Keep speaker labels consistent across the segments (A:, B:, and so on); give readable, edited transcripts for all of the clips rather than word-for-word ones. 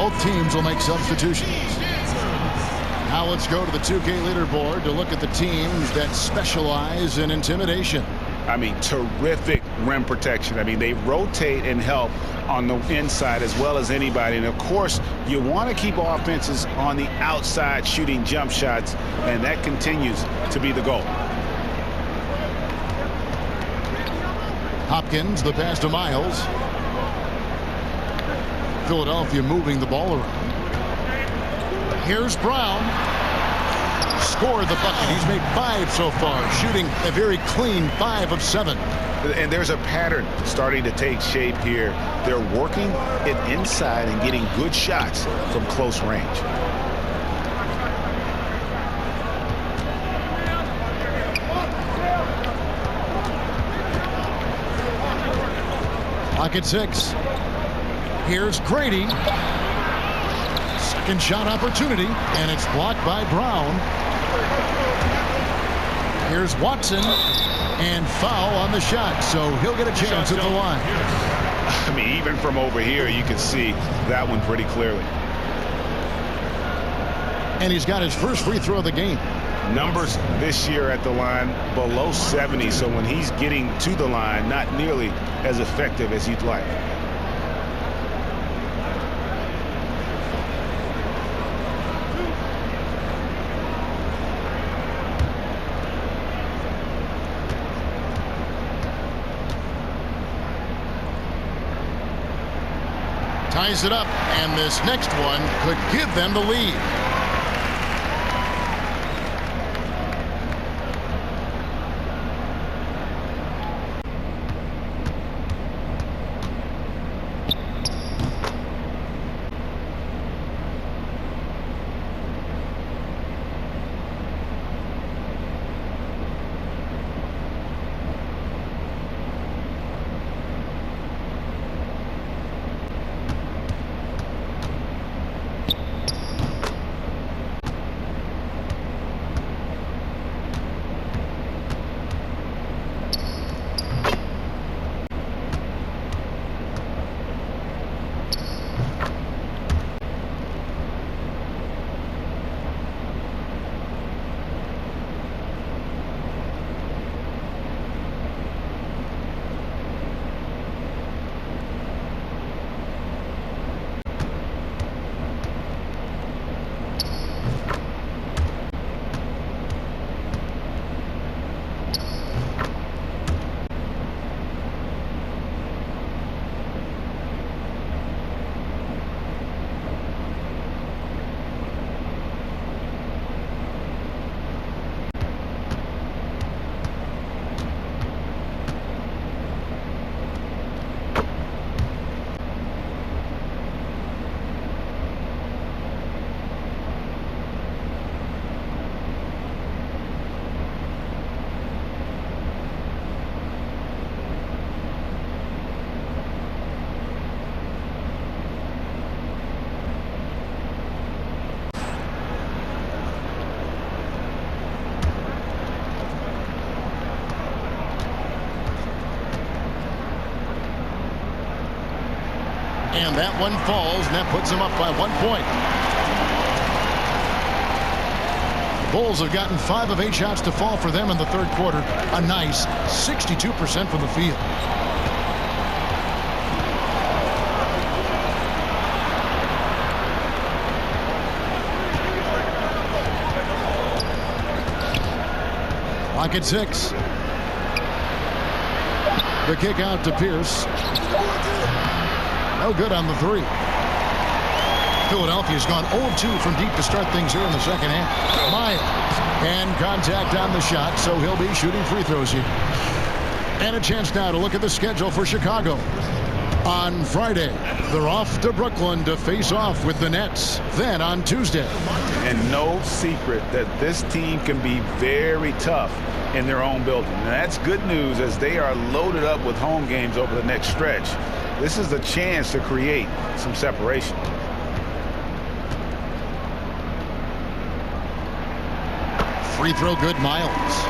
A: Both teams will make substitutions. Now let's go to the 2K leaderboard to look at the teams that specialize in intimidation.
B: I mean, terrific rim protection. I mean, they rotate and help on the inside as well as anybody. And, of course, you want to keep offenses on the outside shooting jump shots, and that continues to be the goal.
A: Hopkins, the pass to Miles. Philadelphia moving the ball around. Here's Brown. Scored the bucket. He's made 5 so far, shooting a very clean 5 of 7.
B: And there's a pattern starting to take shape here. They're working it inside and getting good shots from close range.
A: Clock at 6. Here's Grady. Second shot opportunity, and it's blocked by Brown. Here's Watson, and foul on the shot, so he'll get a chance at the line.
B: I mean, even from over here, you can see that one pretty clearly.
A: And he's got his first free throw of the game.
B: Numbers this year at the line below 70, so when he's getting to the line, not nearly as effective as you'd like.
A: Ties it up, and this next one could give them the lead. And that one falls, and that puts them up by 1 point. The Bulls have gotten 5 of 8 shots to fall for them in the third quarter. A nice 62% from the field. Clock at 6. The kick out to Pierce. No good on the 3. Philadelphia's gone 0-2 from deep to start things here in the second half. Miles, and contact on the shot, so he'll be shooting free throws here. And a chance now to look at the schedule for Chicago. On Friday, they're off to Brooklyn to face off with the Nets. Then on Tuesday.
B: And no secret that this team can be very tough in their own building. And that's good news as they are loaded up with home games over the next stretch. This is the chance to create some separation.
A: Free throw good, Miles.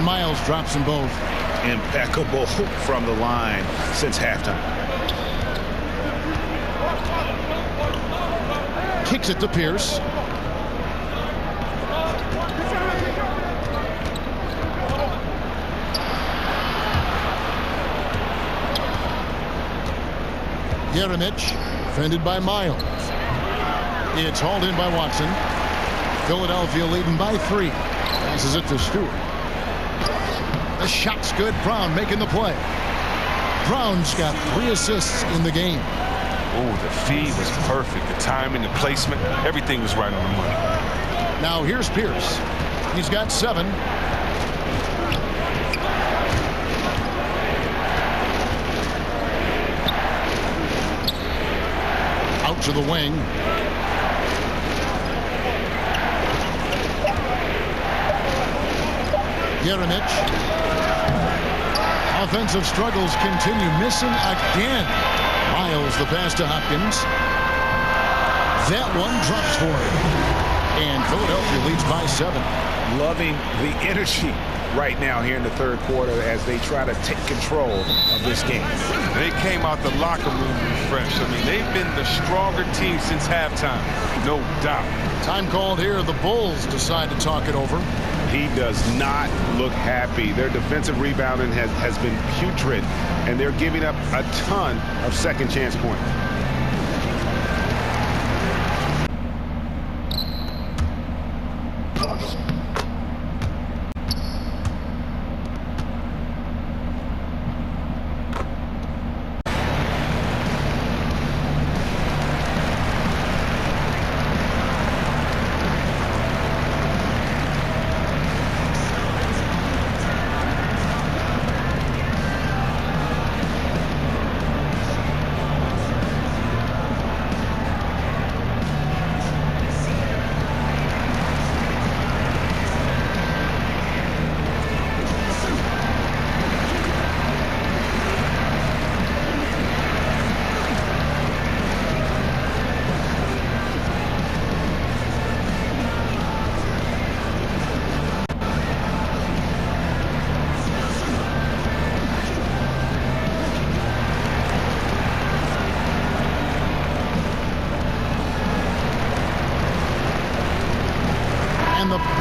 A: Miles drops them both.
B: Impeccable from the line since halftime.
A: Kicks it to Pierce. Yeремich, defended by Miles. It's hauled in by Watson. Philadelphia leading by 3. Passes it to Stewart. The shot's good. Brown making the play. Brown's got 3 assists in the game.
C: Oh, the feed was perfect. The timing, the placement, everything was right on the money.
A: Now here's Pierce. He's got 7. Out to the wing. Yeремich. Offensive struggles continue. Missing again. Miles the pass to Hopkins. That one drops for him. And Philadelphia leads by 7.
B: Loving the energy right now here in the third quarter as they try to take control of this game.
C: They came out the locker room refreshed. I mean, they've been the stronger team since halftime, no doubt.
A: Time called here. The Bulls decide to talk it over.
B: He does not look happy. Their defensive rebounding has been putrid, and they're giving up a ton of second chance points.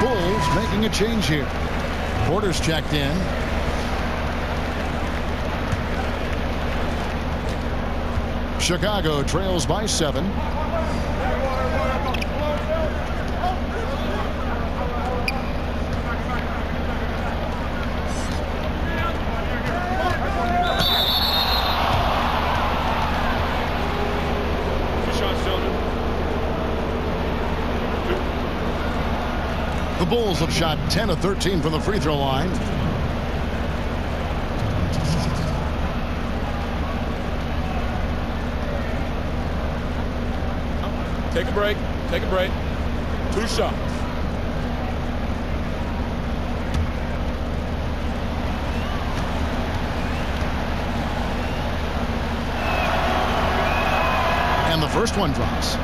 A: Bulls making a change here. Porter's checked in. Chicago trails by 7. The Bulls have shot 10 of 13 from the free throw line.
D: Take a break. Take a break. 2 shots.
A: And the first one drops.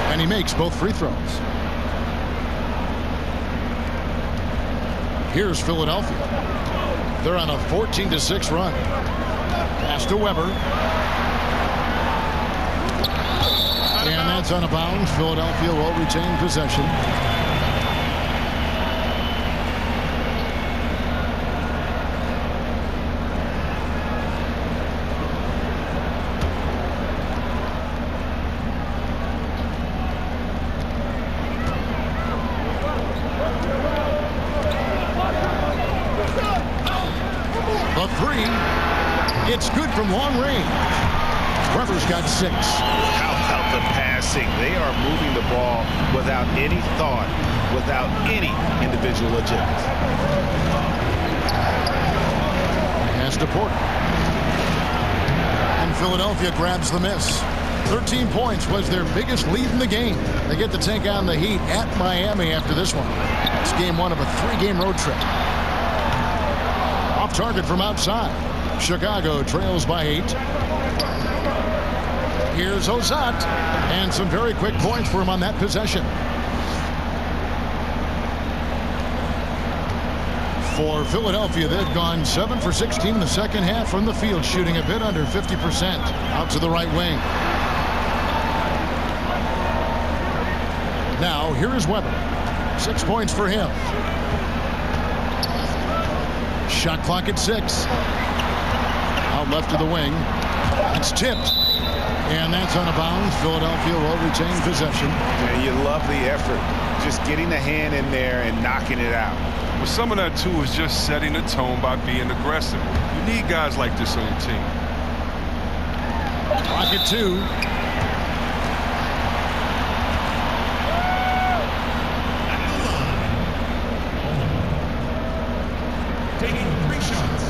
A: And he makes both free throws. Here's Philadelphia. They're on a 14-6 run. Pass to Weber. And that's out of bounds. Philadelphia will retain possession. The 3. It's good from long range. Weber's got 6.
B: How about the passing? They are moving the ball without any thought, without any individual agenda. Pass
A: to Porter. And Philadelphia grabs the miss. 13 points was their biggest lead in the game. They get to take on the Heat at Miami after this one. It's game one of a 3-game road trip. Off target from outside. Chicago trails by 8. Here's Ozat. And some very quick points for him on that possession. For Philadelphia, they've gone 7 for 16 in the second half from the field, shooting a bit under 50%. Out to the right wing. Now, here is Weber. 6 points for him. Shot clock at 6. Out left to the wing. It's tipped. And that's out of bounds. Philadelphia will retain possession.
B: And you love the effort. Just getting the hand in there and knocking it out.
C: But some of that, too, is just setting the tone by being aggressive. You need guys like this on your team.
A: Clock at 2.
E: Taking 3 shots.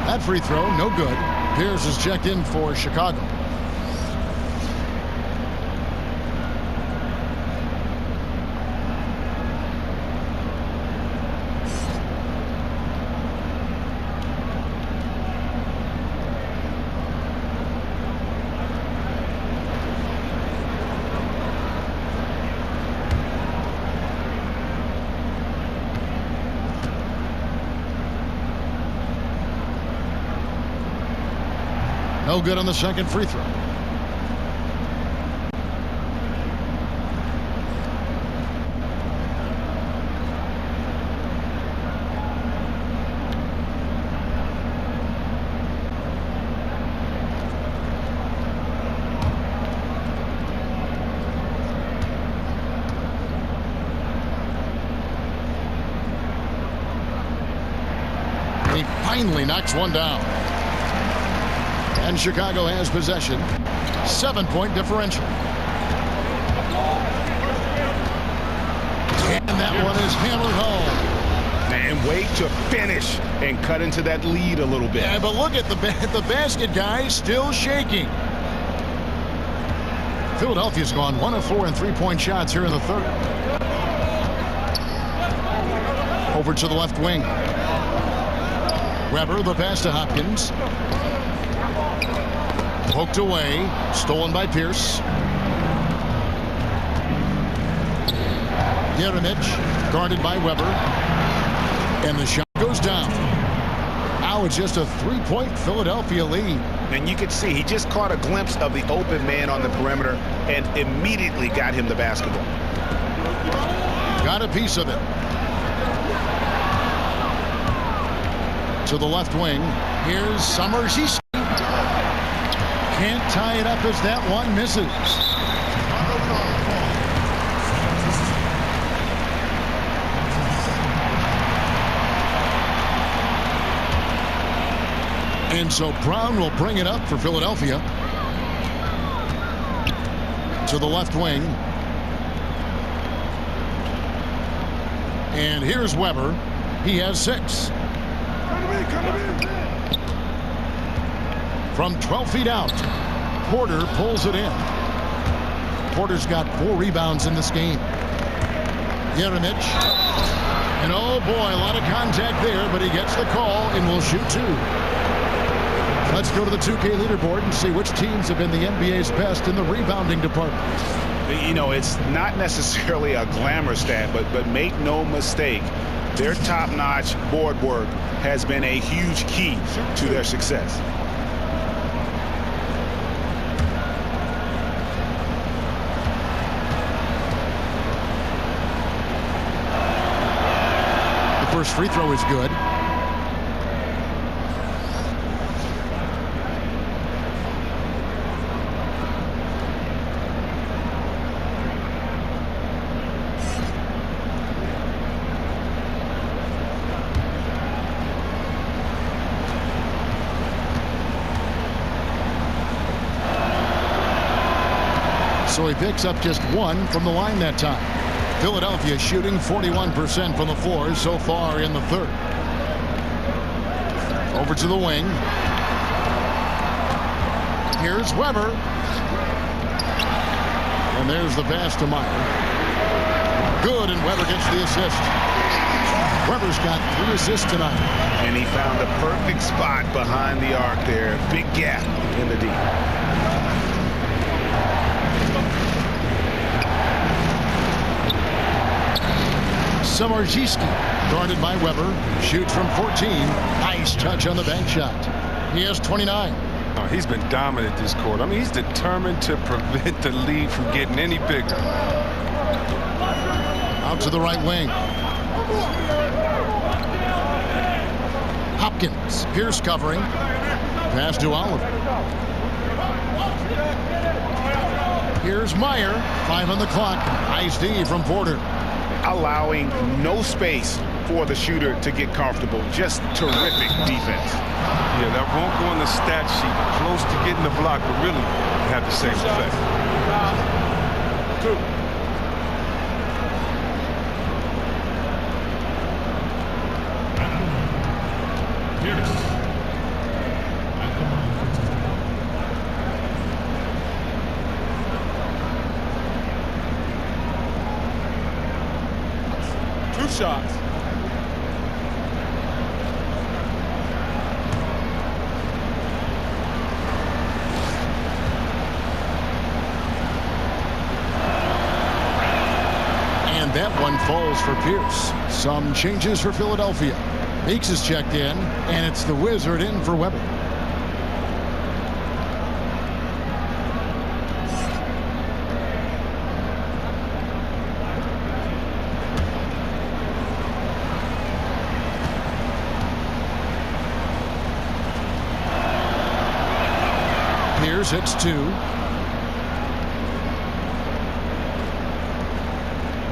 A: That free throw, no good. Pierce is checked in for Chicago. No good on the second free throw. He finally knocks one down. And Chicago has possession. 7-point differential. And that one is hammered home.
B: And wait to finish and cut into that lead a little bit.
A: Yeah, but look at the basket, guys, still shaking. Philadelphia's gone 1 of 4 in 3-point shots here in the third. Over to the left wing. Weber, the pass to Hopkins. Poked away, stolen by Pierce. Jeremic, guarded by Weber. And the shot goes down. Now it's just a 3-point Philadelphia lead.
B: And you could see he just caught a glimpse of the open man on the perimeter and immediately got him the basketball.
A: Got a piece of it. To the left wing. Here's Summers. He's can't tie it up as that one misses. And so Brown will bring it up for Philadelphia. To the left wing. And here's Weber. He has 6. From 12 feet out, Porter pulls it in. Porter's got 4 rebounds in this game. Jeremic. And oh boy, a lot of contact there, but he gets the call and will shoot 2. Let's go to the 2K leaderboard and see which teams have been the NBA's best in the rebounding department.
B: You know, it's not necessarily a glamour stat, but make no mistake, their top-notch board work has been a huge key to their success.
A: first free throw is good. So he picks up just one from the line that time. Philadelphia shooting 41% from the floor so far in the third. Over to the wing. Here's Weber. And there's the pass to Meyer. Good, and Weber gets the assist. Weber's got 3 assists tonight.
B: And he found the perfect spot behind the arc there. Big gap in the D.
A: Samardziski, guarded by Weber, shoots from 14. Nice touch on the bank shot. He has 29.
C: Oh, he's been dominant this quarter. I mean, he's determined to prevent the lead from getting any bigger.
A: Out to the right wing. Hopkins, Pierce covering. Pass to Oliver. Here's Meyer. 5 on the clock. Nice D from Porter.
B: Allowing no space for the shooter to get comfortable. Just terrific defense.
C: Yeah, that won't go on the stat sheet. Close to getting the block, but really have the same effect.
D: 2 shots.
A: And that one falls for Pierce. Some changes for Philadelphia. Meeks is checked in, and it's the Wizard in for Weber. Pierce hits 2.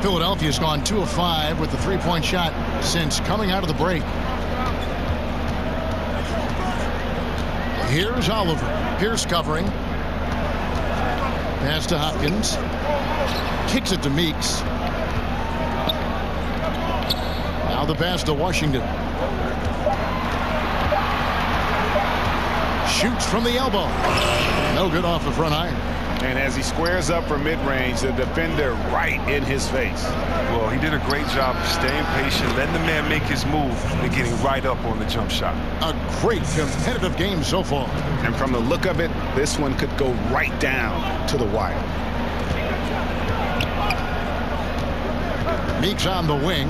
A: Philadelphia's gone 2 of 5 with the 3-point shot since coming out of the break. Here's Oliver. Pierce covering. Pass to Hopkins. Kicks it to Meeks. Now the pass to Washington. Shoots from the elbow. No good off the front iron.
B: And as he squares up for mid-range, the defender right in his face.
C: Well, he did a great job of staying patient, letting the man make his move, and getting right up on the jump shot.
A: A great competitive game so far.
B: And from the look of it, this one could go right down to the wire.
A: Meeks on the wing.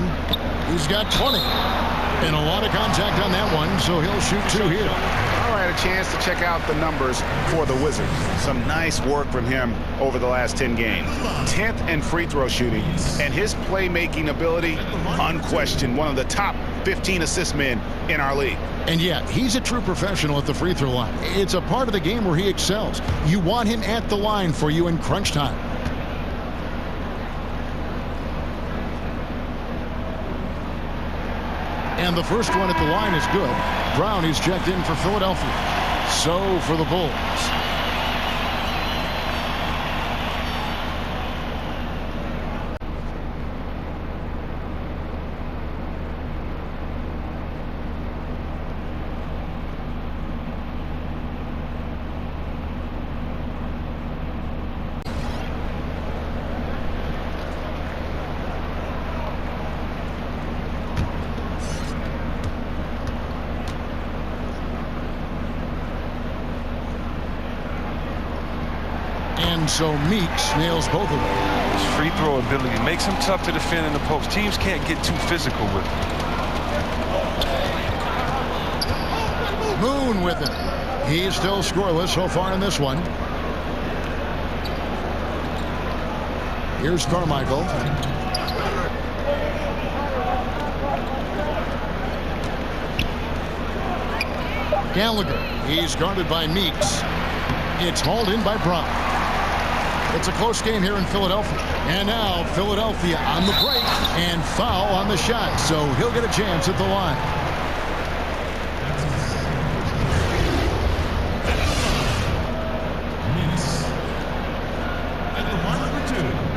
A: He's got 20. And a lot of contact on that one, so he'll shoot 2 here.
B: All right, a chance to check out the numbers for the Wizards. Some nice work from him over the last 10 games. 10th in free throw shooting, and his playmaking ability, unquestioned, one of the top 15 assist men in our league.
A: And yet, he's a true professional at the free throw line. It's a part of the game where he excels. You want him at the line for you in crunch time. And the first one at the line is good. Brown is checked in for Philadelphia. So for the Bulls. And so Meeks nails both of them.
C: His free throw ability makes him tough to defend in the post. Teams can't get too physical with him.
A: Moon with it. He's still scoreless so far in this one. Here's Carmichael. Gallagher. He's guarded by Meeks. It's hauled in by Brown. It's a close game here in Philadelphia. And now Philadelphia on the break and foul on the shot. So he'll get a chance at the line.
E: Miss. At the line for two.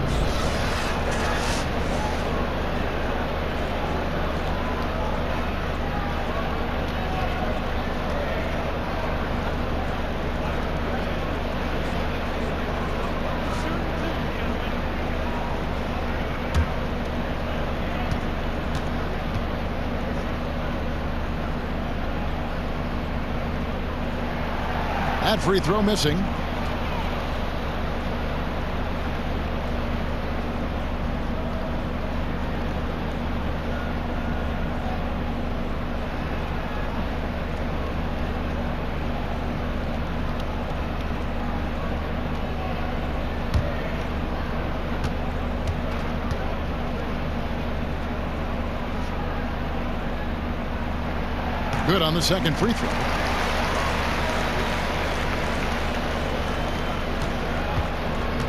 A: That free throw missing. Good on the second free throw.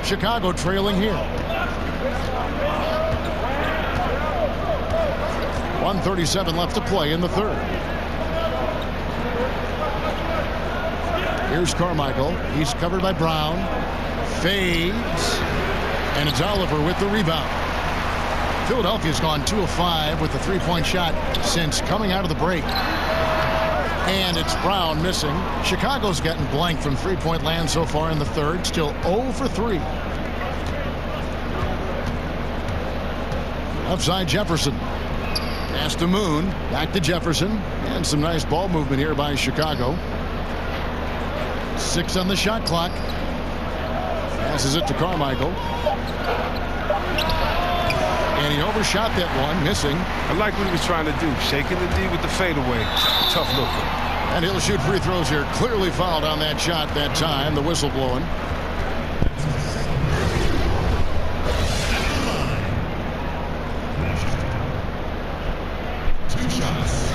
A: Chicago trailing here. 1:37 left to play in the third. Here's Carmichael. He's covered by Brown. Fades. And it's Oliver with the rebound. Philadelphia's gone 2 of 5 with the three-point shot since coming out of the break. And it's Brown missing. Chicago's gotten blank from three-point land so far in the third. Still 0 for 3. Upside Jefferson. Pass to Moon. Back to Jefferson. And some nice ball movement here by Chicago. 6 on the shot clock. Passes it to Carmichael. And he overshot that one, missing.
C: I like what he was trying to do. Shaking the D with the fadeaway. Tough looker.
A: And he'll shoot free throws here. Clearly fouled on that shot that time. The whistle blowing.
E: Two shots.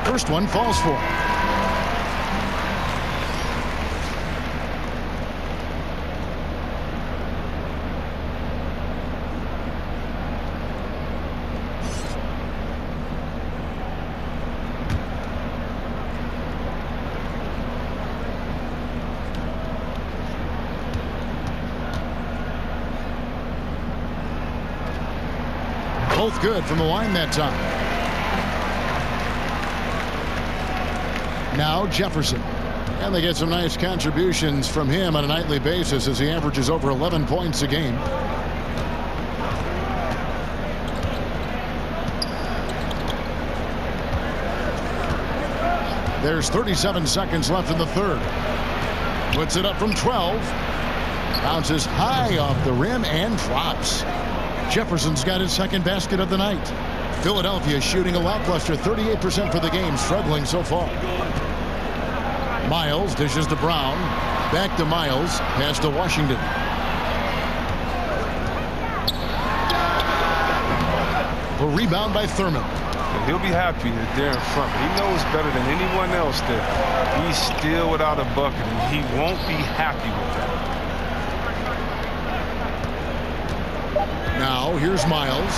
A: First one falls for him. Both good from the line that time. Now Jefferson. And they get some nice contributions from him on a nightly basis as he averages over 11 points a game. There's 37 seconds left in the third. Puts it up from 12. Bounces high off the rim and drops. Jefferson's got his second basket of the night. Philadelphia shooting a lackluster 38% for the game, struggling so far. Miles dishes to Brown. Back to Miles. Pass to Washington. A rebound by Thurman.
C: He'll be happy that they're in front. He knows better than anyone else that he's still without a bucket, and he won't be happy with that.
A: Now here's Miles.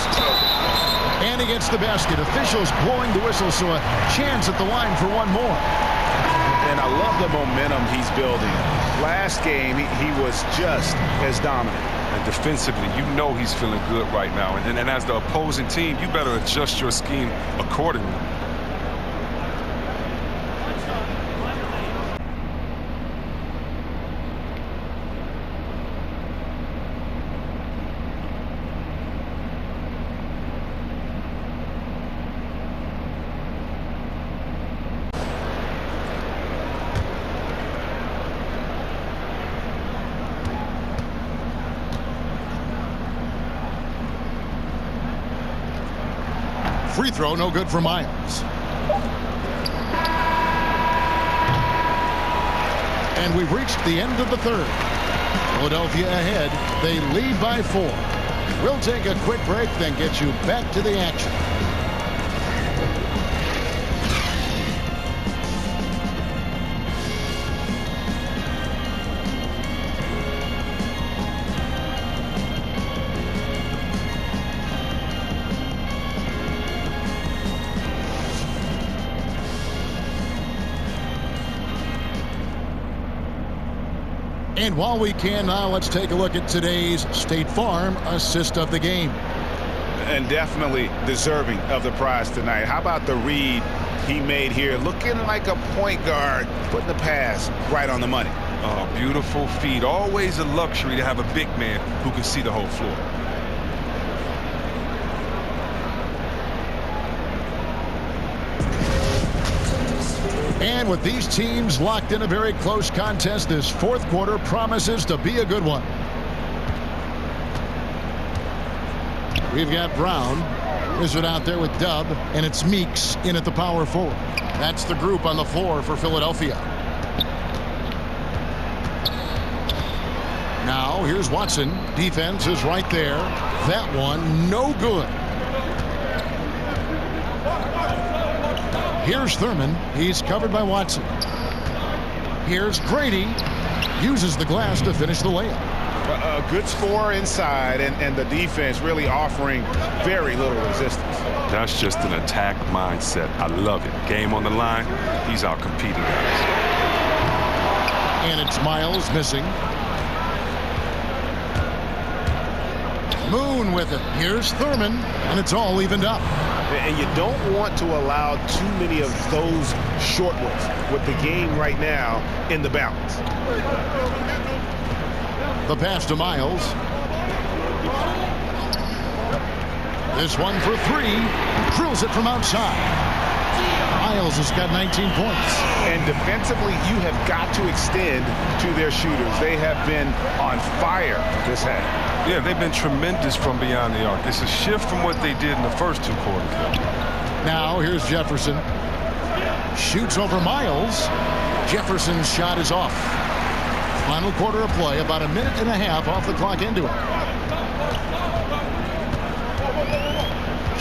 A: And he gets the basket. Officials blowing the whistle, so a chance at the line for one more.
B: And I love the momentum he's building. Last game, he was just as dominant.
C: And defensively, you know he's feeling good right now. And as the opposing team, you better adjust your scheme accordingly.
A: Free throw, no good for Miles. And we've reached the end of the third. Philadelphia ahead. They lead by 4. We'll take a quick break, then get you back to the action. And while we can now, let's take a look at today's State Farm assist of the game.
B: And definitely deserving of the prize tonight. How about the read he made here? Looking like a point guard, putting the pass right on the money.
C: Oh, beautiful feed. Always a luxury to have a big man who can see the whole floor.
A: And with these teams locked in a very close contest, this fourth quarter promises to be a good one. We've got Brown. Is it out there with Dub, and it's Meeks in at the power forward. That's the group on the floor for Philadelphia. Now here's Watson. Defense is right there. That one no good. Here's Thurman. He's covered by Watson. Here's Grady. Uses the glass to finish the layup.
B: A good score inside, and the defense really offering very little resistance.
C: That's just an attack mindset. I love it. Game on the line. He's out competing guys.
A: And it's Miles missing. Moon with it. Here's Thurman, and it's all evened up.
B: And you don't want to allow too many of those short ones with the game right now in the balance.
A: The pass to Miles. This one for 3. Drills it from outside. Miles has got 19 points.
B: And defensively, you have got to extend to their shooters. They have been on fire this half.
C: Yeah, they've been tremendous from beyond the arc. It's a shift from what they did in the first 2 quarters.
A: Now here's Jefferson. Shoots over Miles. Jefferson's shot is off. Final quarter of play, about a minute and a half off the clock into it.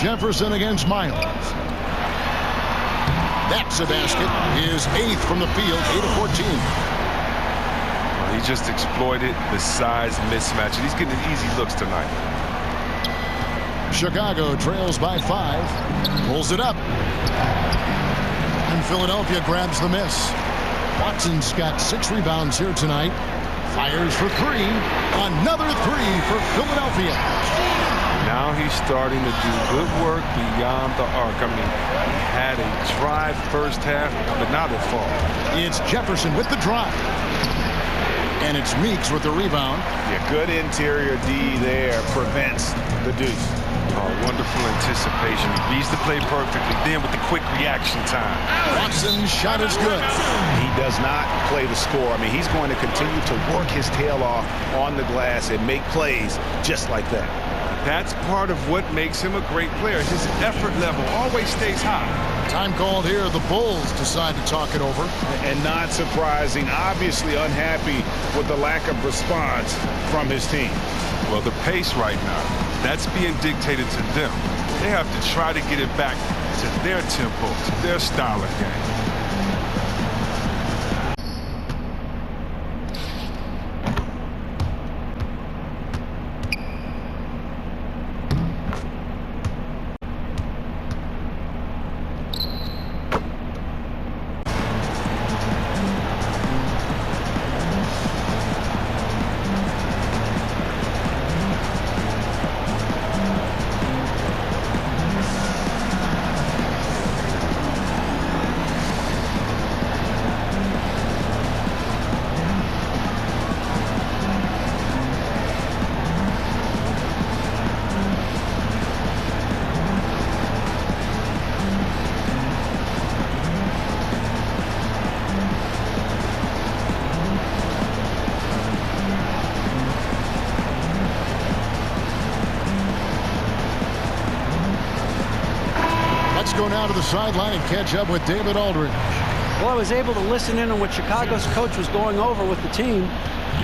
A: Jefferson against Miles. That's a basket. His 8th from the field, 8 of 14.
C: He just exploited the size mismatch, and he's getting easy looks tonight.
A: Chicago trails by 5. Pulls it up. And Philadelphia grabs the miss. Watson's got 6 rebounds here tonight. Fires for 3. Another 3 for Philadelphia.
C: Now he's starting to do good work beyond the arc. I mean, he had a dry first half, but now they're falling.
A: It's Jefferson with the drive. And it's Meeks with the rebound.
B: Yeah, good interior D there prevents the deuce.
C: Oh, wonderful anticipation. He reads the play perfectly. Then with the quick reaction time.
A: Watson's shot is good.
B: He does not play the score. I mean, he's going to continue to work his tail off on the glass and make plays just like that.
C: That's part of what makes him a great player. His effort level always stays high.
A: Time called here. The Bulls decide to talk it over.
B: And not surprising, obviously unhappy with the lack of response from his team.
C: Well, the pace right now, that's being dictated to them. They have to try to get it back to their tempo, to their style of game.
A: go now to the sideline and catch up with David Aldridge.
F: Well, I was able to listen in on what Chicago's coach was going over with the team,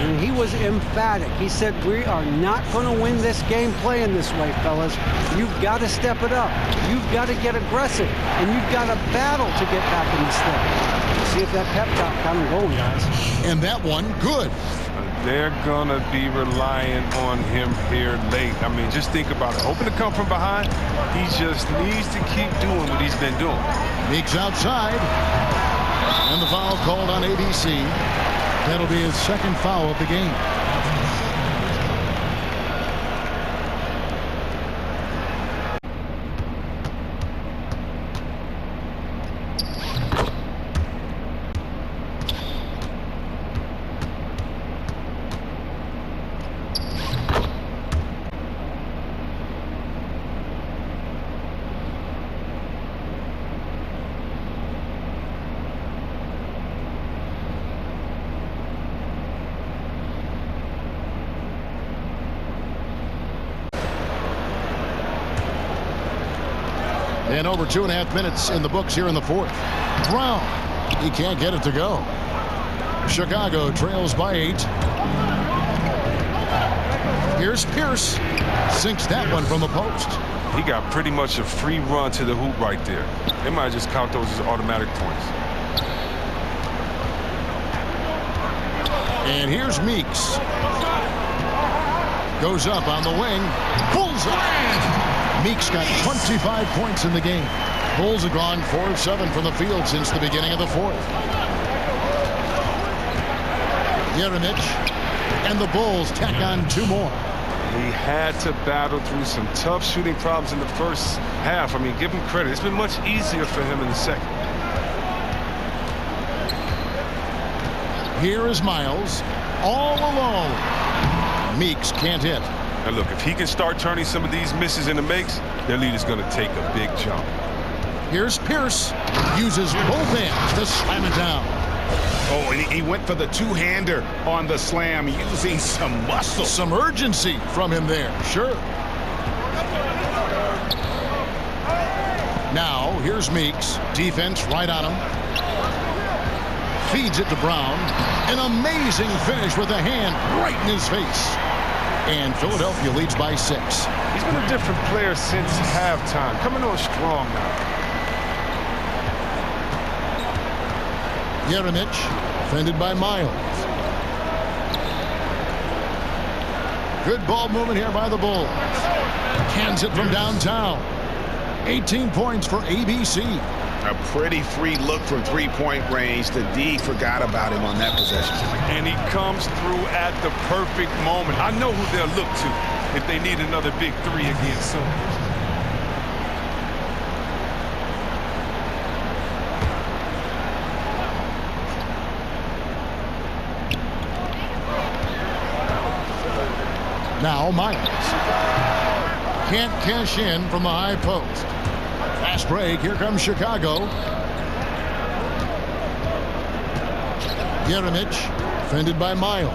F: and he was emphatic. He said, we are not going to win this game playing this way, fellas. You've got to step it up. You've got to get aggressive, and you've got to battle to get back in this thing. See if that pep talk got him going, guys.
A: And that one, good.
C: They're going to be relying on him here late. I mean, just think about it. Hoping to come from behind, he just needs to keep doing what he's been doing.
A: Meeks outside. And the foul called on ABC. That'll be his second foul of the game. And over 2.5 minutes in the books here in the fourth. Brown, he can't get it to go. Chicago trails by 8. Here's Pierce. Sinks that one from the post.
C: He got pretty much a free run to the hoop right there. They might just count those as automatic points.
A: And here's Meeks. Goes up on the wing. Pulls it. Meeks got 25 points in the game. Bulls have gone 4 of 7 from the field since the beginning of the fourth. Jeremic, and the Bulls tack on 2 more.
C: He had to battle through some tough shooting problems in the first half. I mean, give him credit. It's been much easier for him in the second.
A: Here is Miles, all alone. Meeks can't hit.
C: And look, if he can start turning some of these misses into makes, their lead is going to take a big jump.
A: Here's Pierce. Uses both hands to slam it down.
B: Oh, and he went for the two-hander on the slam, using some muscle.
A: Some urgency from him there, sure. Now, here's Meeks. Defense right on him. Feeds it to Brown. An amazing finish with a hand right in his face. And Philadelphia leads by 6.
C: He's been a different player since halftime. Coming on strong now.
A: Jeremic, defended by Miles. Good ball movement here by the Bulls. Cans it from downtown. 18 points for ABC.
B: A pretty free look from three-point range. The D forgot about him on that possession.
C: And he comes through at the perfect moment. I know who they'll look to if they need another big 3 again soon.
A: Now Miles. Can't cash in from the high post. Fast break. Here comes Chicago. Jeremic, defended by Miles.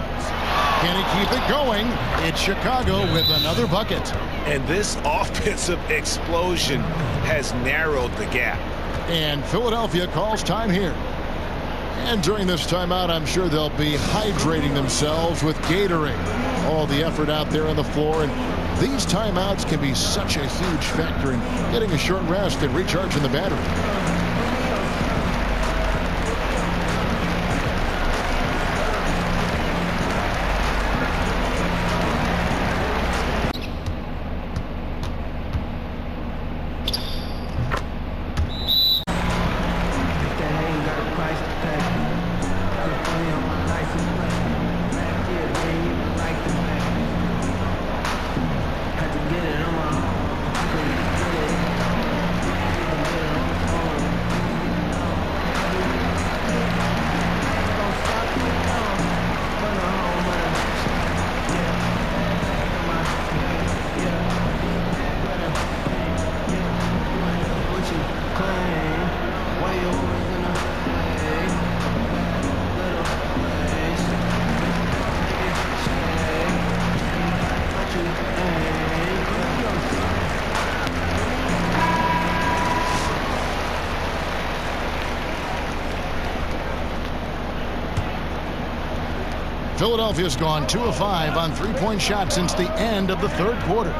A: Can he keep it going? It's Chicago with another bucket.
B: And this offensive explosion has narrowed the gap.
A: And Philadelphia calls time here. And during this timeout, I'm sure they'll be hydrating themselves with Gatorade. All the effort out there on the floor. And these timeouts can be such a huge factor in getting a short rest and recharging the battery. Philadelphia's gone 2 of 5 on three-point shots since the end of the third quarter.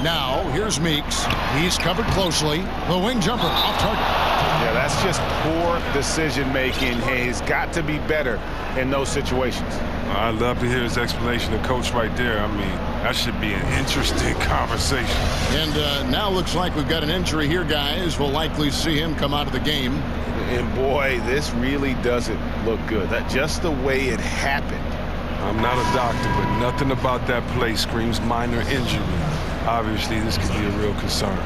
A: Now, here's Meeks. He's covered closely. The wing jumper off target.
B: Yeah, that's just poor decision-making. He's got to be better in those situations.
C: I'd love to hear his explanation to Coach right there. I mean, that should be an interesting conversation.
A: And now looks like we've got an injury here, guys. We'll likely see him come out of the game.
B: And boy, this really doesn't look good. That just the way it happened.
C: I'm not a doctor, but nothing about that play screams minor injury. Obviously, this could be a real concern.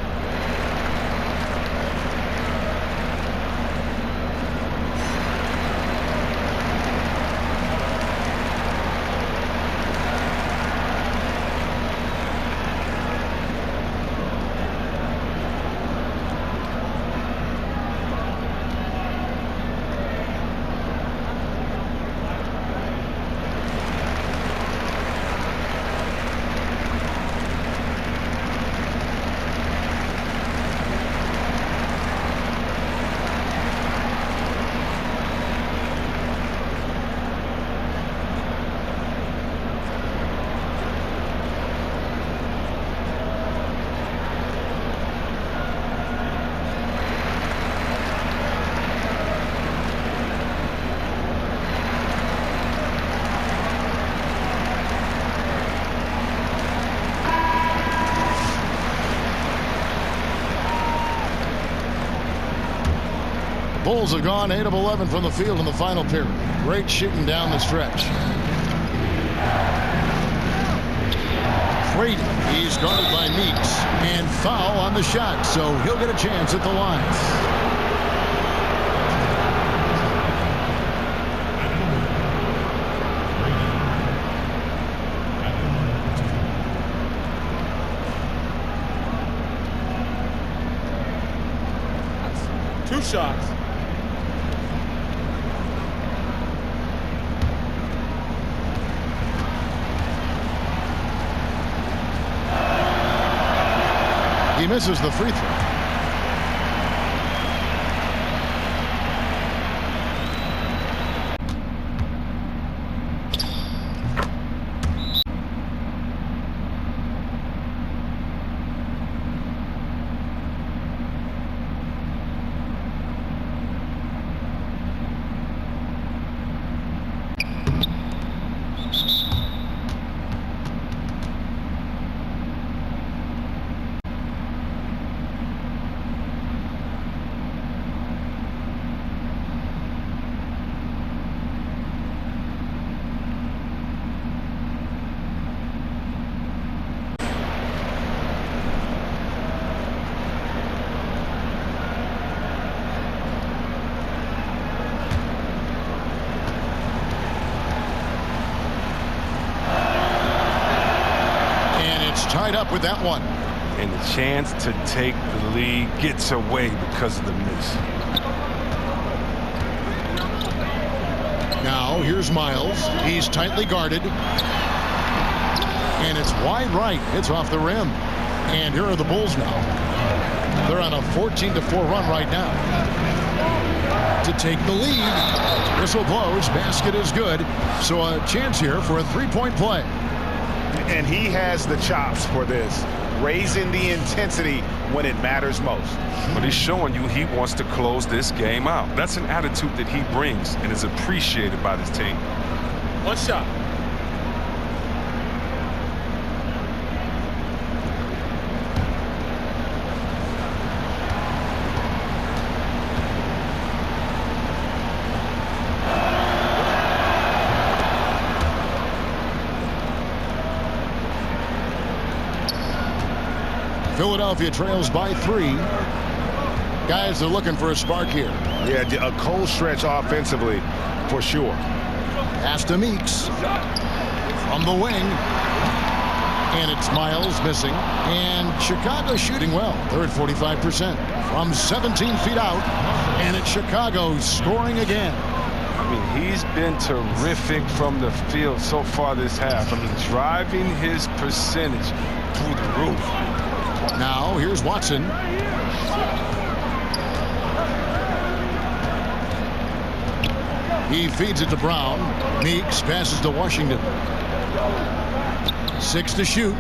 A: Bulls have gone 8 of 11 from the field in the final period. Great shooting down the stretch. Brady, he's guarded by Meeks, and foul on the shot, so he'll get a chance at the line.
D: Two shots.
A: He misses the free throw. Tied up with that one.
C: And the chance to take the lead gets away because of the miss.
A: Now here's Miles. He's tightly guarded. And it's wide right. It's off the rim. And here are the Bulls now. They're on a 14-4 run right now. To take the lead. Whistle blows. Basket is good. So a chance here for a three-point play.
B: And he has the chops for this, raising the intensity when it matters most.
C: But he's showing you he wants to close this game out. That's an attitude that he brings and is appreciated by this team.
D: One shot.
A: Philadelphia trails by 3. Guys, they're looking for a spark here.
B: Yeah, a cold stretch offensively, for sure.
A: Pass to Meeks. From the wing. And it's Miles missing. And Chicago shooting well. They're at 45%. From 17 feet out. And it's Chicago scoring again.
C: I mean, he's been terrific from the field so far this half. I mean, driving his percentage through the roof.
A: Now, here's Watson. He feeds it to Brown. Meeks passes to Washington. 6 to shoot.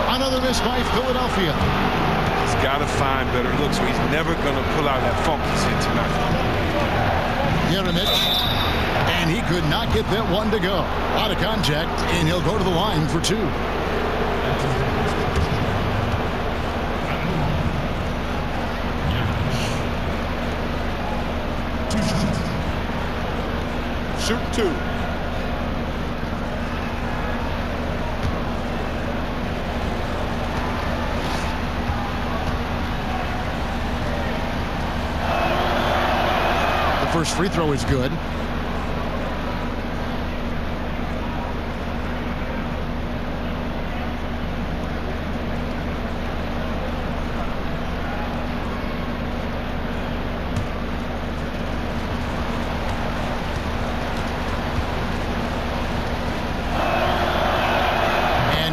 A: Another miss by Philadelphia.
C: He's got to find better looks, so he's never going to pull out that funk he's in tonight.
A: Yeremitch, and he could not get that one to go. Out of contact, and he'll go to the line for 2.
D: Shoot 2.
A: The first free throw is good.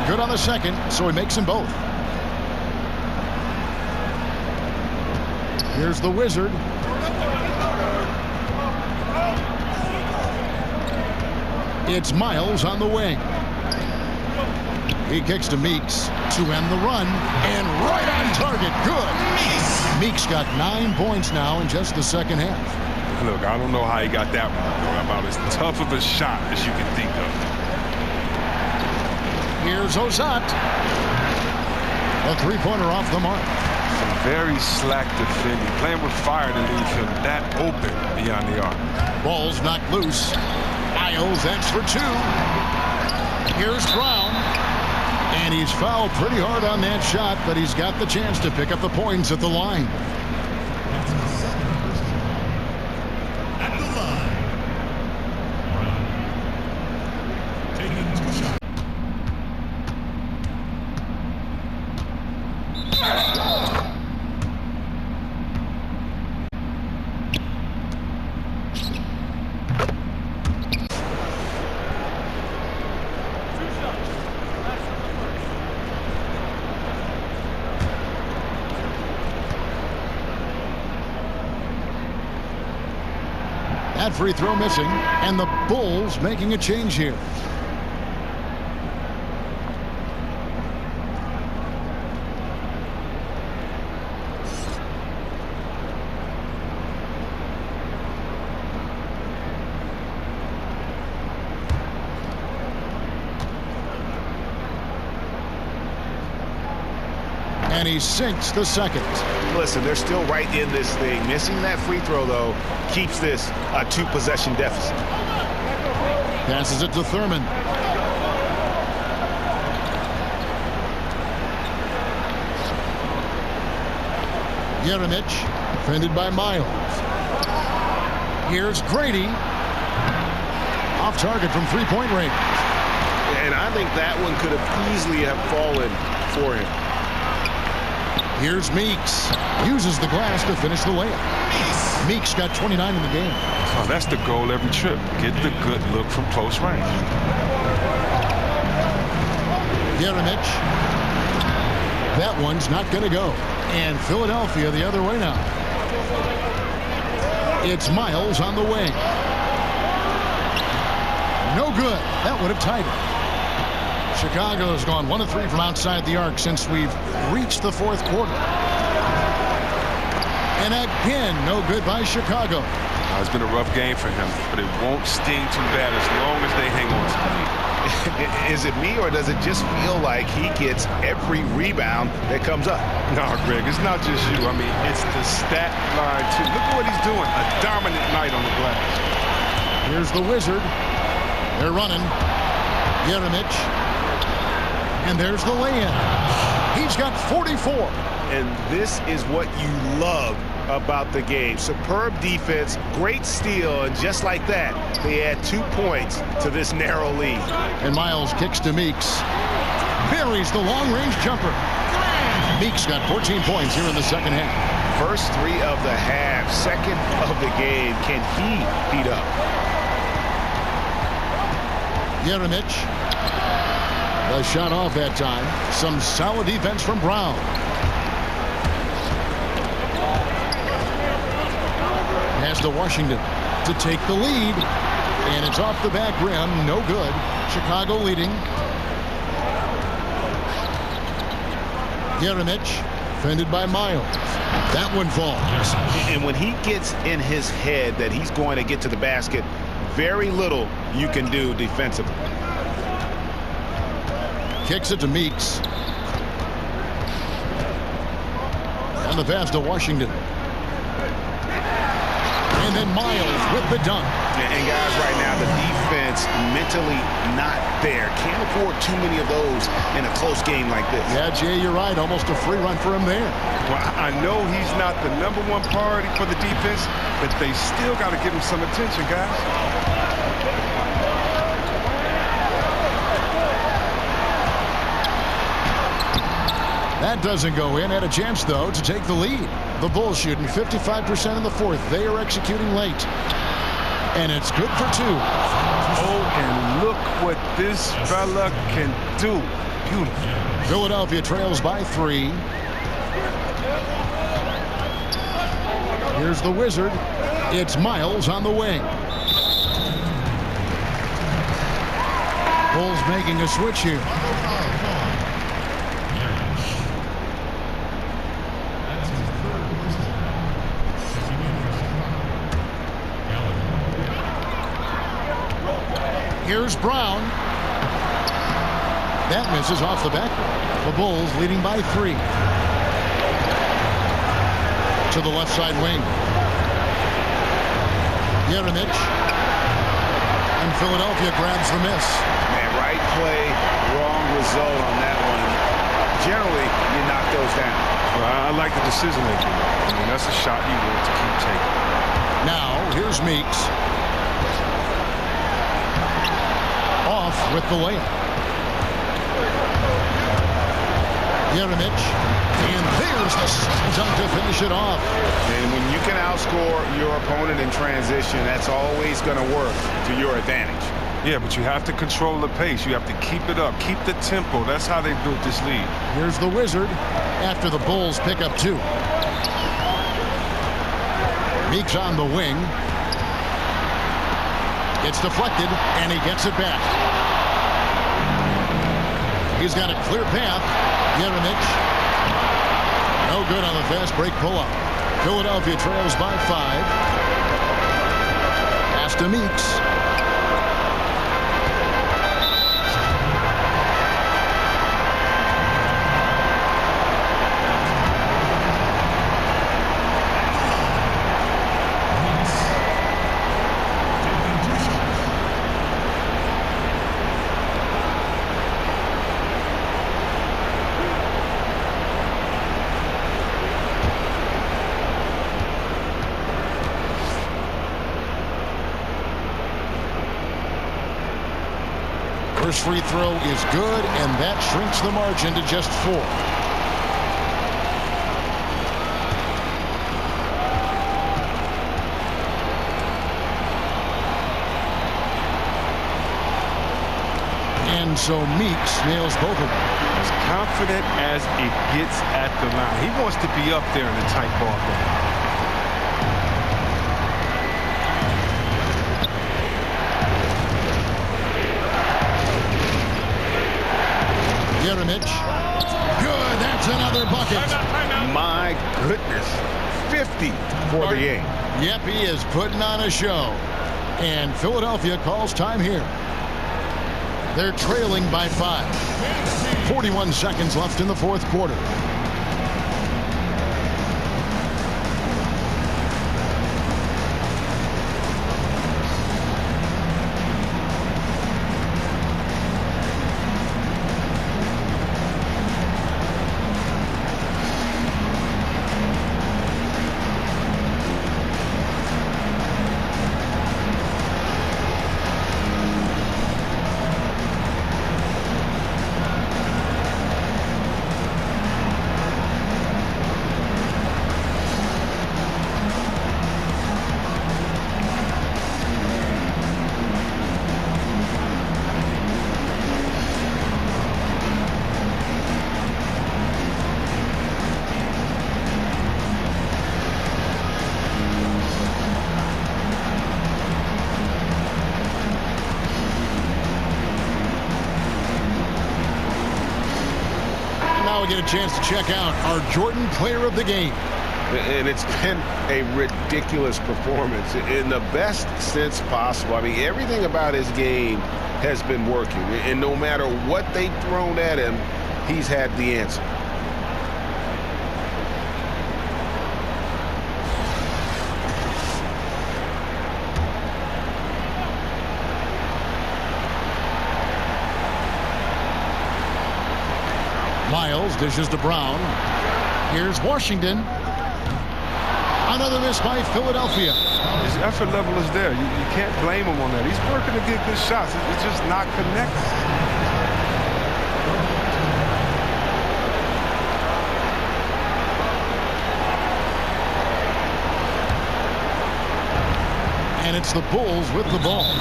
A: Good on the second, so he makes them both. Here's the Wizard. It's Miles on the wing. He kicks to Meeks to end the run, and right on target. Good. Meeks got 9 points now in just the second half.
C: Look, I don't know how he got that one. About as tough of a shot as you can think of.
A: Here's Ozat. A three-pointer off the mark.
C: Some very slack defending. Playing with fire to leave him that open beyond the arc.
A: Ball's knocked loose. Miles, that's for 2. Here's Brown. And he's fouled pretty hard on that shot, but he's got the chance to pick up the points at the line.
E: At the line. Taking 2 shots.
A: That free throw missing, and the Bulls making a change here. And he sinks the second.
B: Listen, they're still right in this thing. Missing that free throw, though, keeps this a 2-possession deficit.
A: Passes it to Thurman. Yeremitch, defended by Miles. Here's Grady. Off target from three-point range.
B: And I think that one could have easily have fallen for him.
A: Here's Meeks. Uses the glass to finish the layup. Meeks got 29 in the game.
C: Oh, that's the goal every trip. Get the good look from close range.
A: Yeremitch. That one's not going to go. And Philadelphia the other way now. It's Miles on the wing. No good. That would have tied it. Chicago has gone 1 of 3 from outside the arc since we've reached the fourth quarter. And again, no good by Chicago.
C: It's been a rough game for him, but it won't sting too bad as long as they hang on to the lead.
B: Is it me, or does it just feel like he gets every rebound that comes up?
C: No, Greg, it's not just you. I mean, it's the stat line, too. Look at what he's doing. A dominant night on the glass.
A: Here's the Wizard. They're running. Yeremitch. And there's the lay-in. He's got 44.
B: And this is what you love about the game. Superb defense, great steal, and just like that, they add 2 points to this narrow lead.
A: And Miles kicks to Meeks. Buries the long-range jumper. Meeks got 14 points here in the second half.
B: First 3 of the half, second of the game. Can he beat up?
A: Yeremitch. The shot off that time. Some solid defense from Brown. Pass to Washington to take the lead. And it's off the back rim. No good. Chicago leading. Jeremic, fended by Miles. That one falls.
B: And when he gets in his head that he's going to get to the basket, very little you can do defensively.
A: Kicks it to Meeks. And the pass to Washington. And then Miles with the dunk.
B: And guys, right now the defense mentally not there. Can't afford too many of those in a close game like this.
A: Yeah, Jay, you're right. Almost a free run for him there.
C: Well, I know he's not the #1 priority for the defense, but they still got to give him some attention, guys.
A: That doesn't go in. Had a chance, though, to take the lead. The Bulls shooting 55% in the fourth. They are executing late. And it's good for 2.
C: Oh, and look what this fella can do. Beautiful.
A: Philadelphia trails by 3. Here's the Wizard. It's Miles on the wing. Bulls making a switch here. Here's Brown. That misses off the back. The Bulls leading by 3. To the left side wing. Jeremic. And Philadelphia grabs the miss.
B: Man, right play, wrong result on that one. Generally, you knock those down.
C: Well, I like the decision making. I mean, that's a shot you want to keep taking.
A: Now, here's Meeks. Off with the layup. Jeremic. And there's the dunk to finish it off.
B: And when you can outscore your opponent in transition, that's always going to work to your advantage.
C: Yeah, but you have to control the pace. You have to keep it up. Keep the tempo. That's how they built this lead.
A: Here's the Wizard after the Bulls pick up 2. Meeks on the wing. It's deflected, and he gets it back. He's got a clear path. Jeremic. No good on the fast break pull-up. Philadelphia trails by 5. Pass to Meeks. First free throw is good, and that shrinks the margin to just 4. And so Meeks nails both of them.
C: As confident as it gets at the line. He wants to be up there in the tight ball game.
A: Jeremic. Good. That's another bucket.
B: My goodness. 50 for the game.
A: Yep, he is putting on a show. And Philadelphia calls time here. They're trailing by 5. 41 seconds left in the fourth quarter. Now we get a chance to check out our Jordan Player of the Game.
C: And it's been a ridiculous performance in the best sense possible. I mean, everything about his game has been working. And no matter what they've thrown at him, he's had the answer.
A: Miles dishes to Brown. Here's Washington. Another miss by Philadelphia.
C: His effort level is there. You can't blame him on that. He's working to get good shots. It's just not connected.
A: And it's the Bulls with the ball,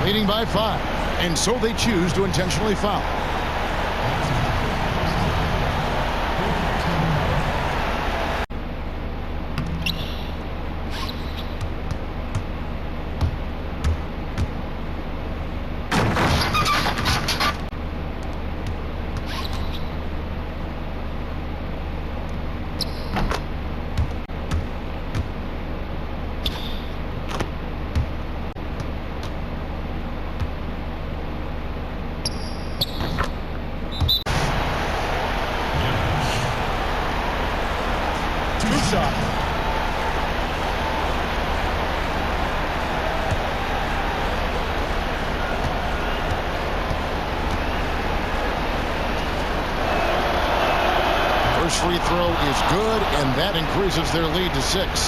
A: leading by 5. And so they choose to intentionally foul.
D: Shot.
A: First free throw is good, and that increases their lead to 6.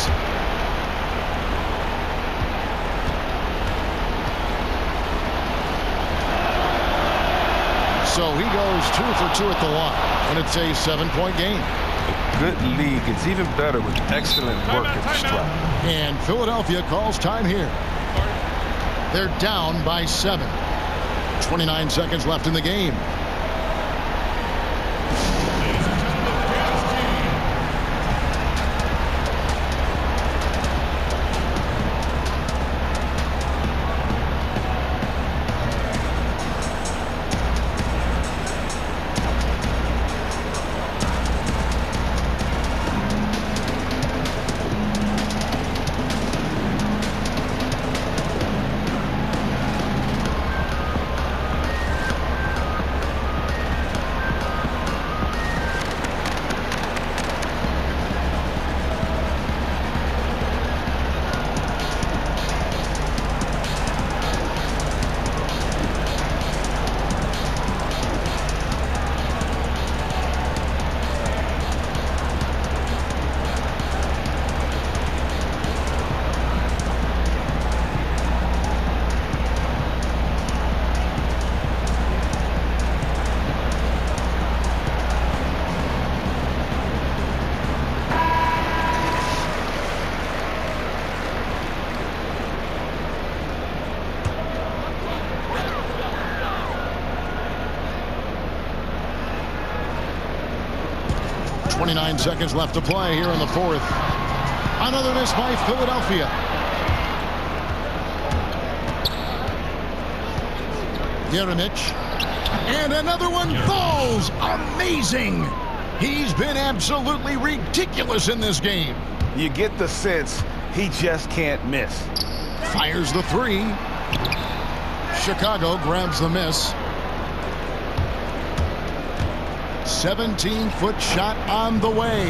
A: So he goes 2 for 2 at the line, and it's a 7-point game.
C: Good league. It's even better with excellent work at the stripe.
A: And Philadelphia calls time here. They're down by 7. 29 seconds left in the game. .29 seconds left to play here in the 4th. Another miss by Philadelphia. Jeremic. And another one falls. Amazing. He's been absolutely ridiculous in this game.
B: You get the sense he just can't miss.
A: Fires the 3. Chicago grabs the miss. 17-foot shot on the way.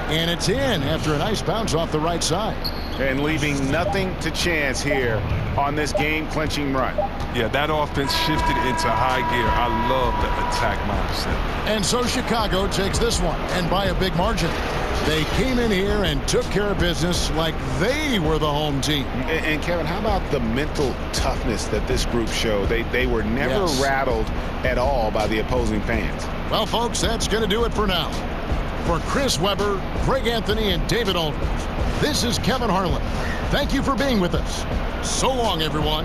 A: And it's in after a nice bounce off the right side.
B: And leaving nothing to chance here on this game-clinching run.
C: Yeah, that offense shifted into high gear. I love the attack mindset.
A: And so Chicago takes this one, and by a big margin. They came in here and took care of business like they were the home team.
B: And Kevin, how about the mental toughness that this group showed? They were never rattled at all by the opposing fans.
A: Well, folks, that's going to do it for now. For Chris Webber, Greg Anthony, and David Aldridge, this is Kevin Harlan. Thank you for being with us. So long, everyone.